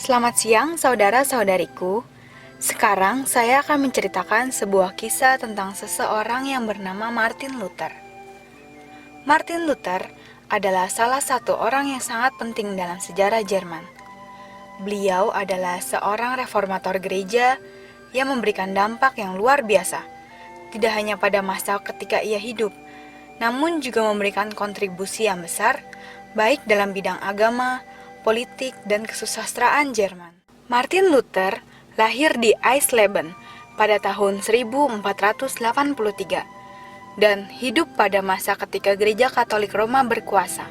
Selamat siang saudara-saudariku. Sekarang saya akan menceritakan sebuah kisah tentang seseorang yang bernama Martin Luther. Martin Luther adalah salah satu orang yang sangat penting dalam sejarah Jerman. Beliau adalah seorang reformator gereja yang memberikan dampak yang luar biasa, tidak hanya pada masa ketika ia hidup, namun juga memberikan kontribusi yang besar, baik dalam bidang agama, politik, dan kesusastraan Jerman. Martin Luther lahir di Eisleben pada tahun 1483 dan hidup pada masa ketika Gereja Katolik Roma berkuasa.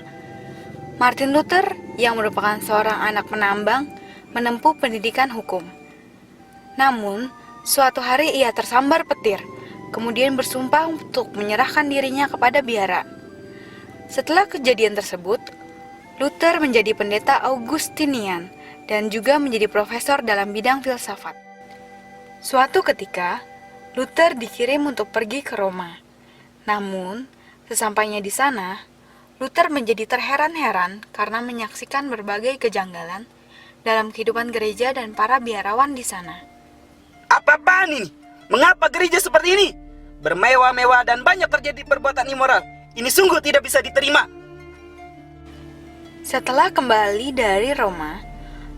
Martin Luther, yang merupakan seorang anak penambang, menempuh pendidikan hukum. Namun, suatu hari ia tersambar petir, kemudian bersumpah untuk menyerahkan dirinya kepada biara. Setelah kejadian tersebut, Luther menjadi pendeta Augustinian dan juga menjadi profesor dalam bidang filsafat. Suatu ketika, Luther dikirim untuk pergi ke Roma. Namun, sesampainya di sana, Luther menjadi terheran-heran karena menyaksikan berbagai kejanggalan dalam kehidupan gereja dan para biarawan di sana. Apa-apaan ini? Mengapa gereja seperti ini? Bermewah-mewah dan banyak terjadi perbuatan immoral. Ini sungguh tidak bisa diterima. Setelah kembali dari Roma,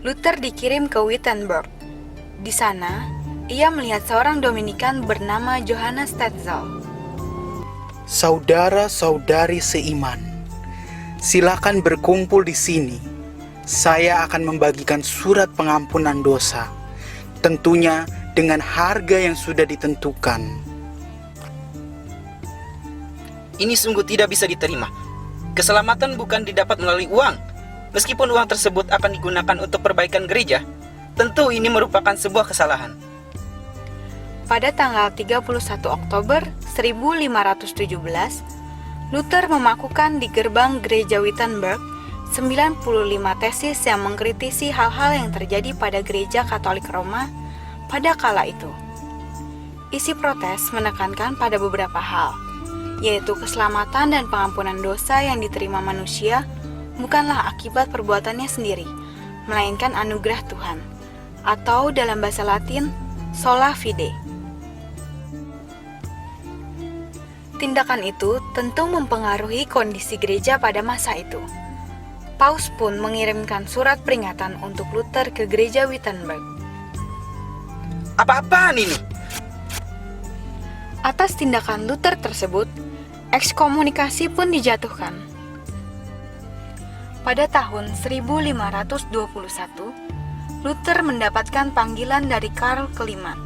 Luther dikirim ke Wittenberg. Di sana, ia melihat seorang Dominikan bernama Johannes Tetzel. Saudara-saudari seiman, silakan berkumpul di sini. Saya akan membagikan surat pengampunan dosa, tentunya dengan harga yang sudah ditentukan. Ini sungguh tidak bisa diterima. Keselamatan bukan didapat melalui uang. Meskipun uang tersebut akan digunakan untuk perbaikan gereja, tentu ini merupakan sebuah kesalahan. Pada tanggal 31 Oktober 1517, Luther memakukan di gerbang gereja Wittenberg 95 tesis yang mengkritisi hal-hal yang terjadi pada gereja Katolik Roma pada kala itu. Isi protes menekankan pada beberapa hal, yaitu keselamatan dan pengampunan dosa yang diterima manusia bukanlah akibat perbuatannya sendiri, melainkan anugerah Tuhan, atau dalam bahasa Latin, sola fide. Tindakan itu tentu mempengaruhi kondisi gereja pada masa itu. Paus pun mengirimkan surat peringatan untuk Luther ke gereja Wittenberg. Apa-apaan ini? Atas tindakan Luther tersebut, ekskomunikasi pun dijatuhkan. Pada tahun 1521, Luther mendapatkan panggilan dari Karl kelima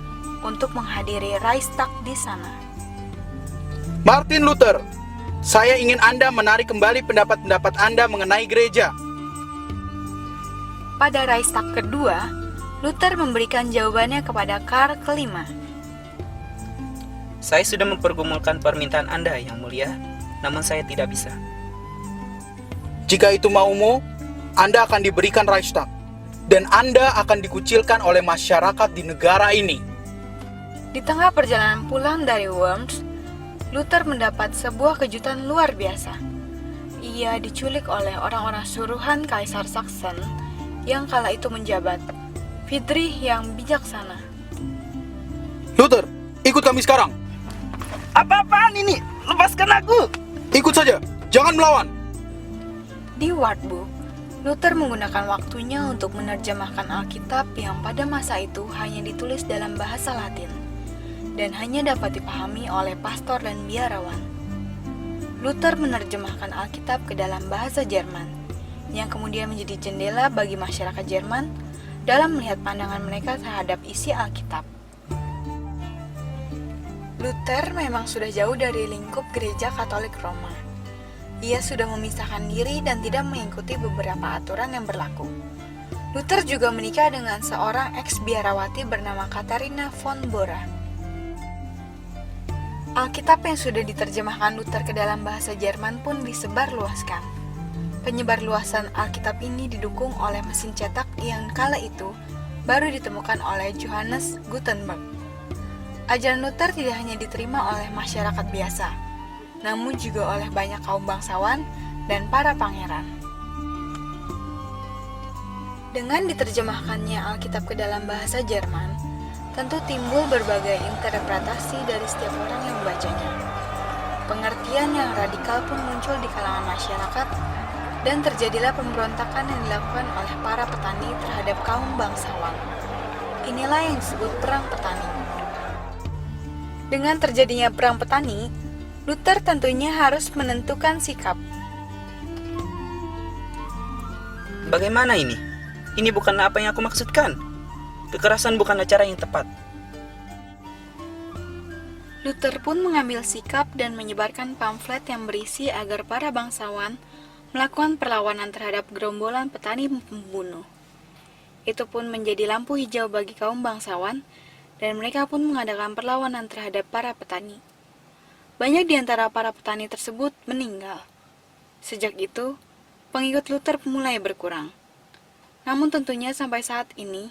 untuk menghadiri Reichstag di sana. Martin Luther, saya ingin Anda menarik kembali pendapat-pendapat Anda mengenai gereja. Pada Reichstag kedua, Luther memberikan jawabannya kepada Karl kelima. Saya sudah mempergumulkan permintaan Anda, Yang Mulia, namun saya tidak bisa. Jika itu maumu, Anda akan diberikan Reichstag, dan Anda akan dikucilkan oleh masyarakat di negara ini. Di tengah perjalanan pulang dari Worms, Luther mendapat sebuah kejutan luar biasa. Ia diculik oleh orang-orang suruhan Kaisar Saxon yang kala itu menjabat, Friedrich yang bijaksana. Luther, ikut kami sekarang. Apa-apaan ini? Lepaskan aku! Ikut saja, jangan melawan. Di Wartburg, Luther menggunakan waktunya untuk menerjemahkan Alkitab yang pada masa itu hanya ditulis dalam bahasa Latin dan hanya dapat dipahami oleh pastor dan biarawan. Luther menerjemahkan Alkitab ke dalam bahasa Jerman, yang kemudian menjadi jendela bagi masyarakat Jerman dalam melihat pandangan mereka terhadap isi Alkitab. Luther memang sudah jauh dari lingkup Gereja Katolik Roma. Ia sudah memisahkan diri dan tidak mengikuti beberapa aturan yang berlaku. Luther juga menikah dengan seorang ex-biarawati bernama Katharina von Bora. Alkitab yang sudah diterjemahkan Luther ke dalam bahasa Jerman pun disebarluaskan. Penyebarluasan Alkitab ini didukung oleh mesin cetak yang kala itu baru ditemukan oleh Johannes Gutenberg. Ajaran Luther tidak hanya diterima oleh masyarakat biasa, namun juga oleh banyak kaum bangsawan dan para pangeran. Dengan diterjemahkannya Alkitab ke dalam bahasa Jerman, tentu timbul berbagai interpretasi dari setiap orang yang membacanya. Pengertian yang radikal pun muncul di kalangan masyarakat, dan terjadilah pemberontakan yang dilakukan oleh para petani terhadap kaum bangsawan. Inilah yang disebut perang petani. Dengan terjadinya perang petani, Luther tentunya harus menentukan sikap. Bagaimana ini? Ini bukanlah apa yang aku maksudkan. Kekerasan bukanlah cara yang tepat. Luther pun mengambil sikap dan menyebarkan pamflet yang berisi agar para bangsawan melakukan perlawanan terhadap gerombolan petani pembunuh. Itu pun menjadi lampu hijau bagi kaum bangsawan, dan mereka pun mengadakan perlawanan terhadap para petani. Banyak di antara para petani tersebut meninggal. Sejak itu, pengikut Luther mulai berkurang. Namun tentunya sampai saat ini,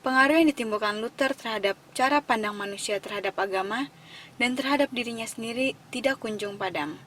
pengaruh yang ditimbulkan Luther terhadap cara pandang manusia terhadap agama dan terhadap dirinya sendiri tidak kunjung padam.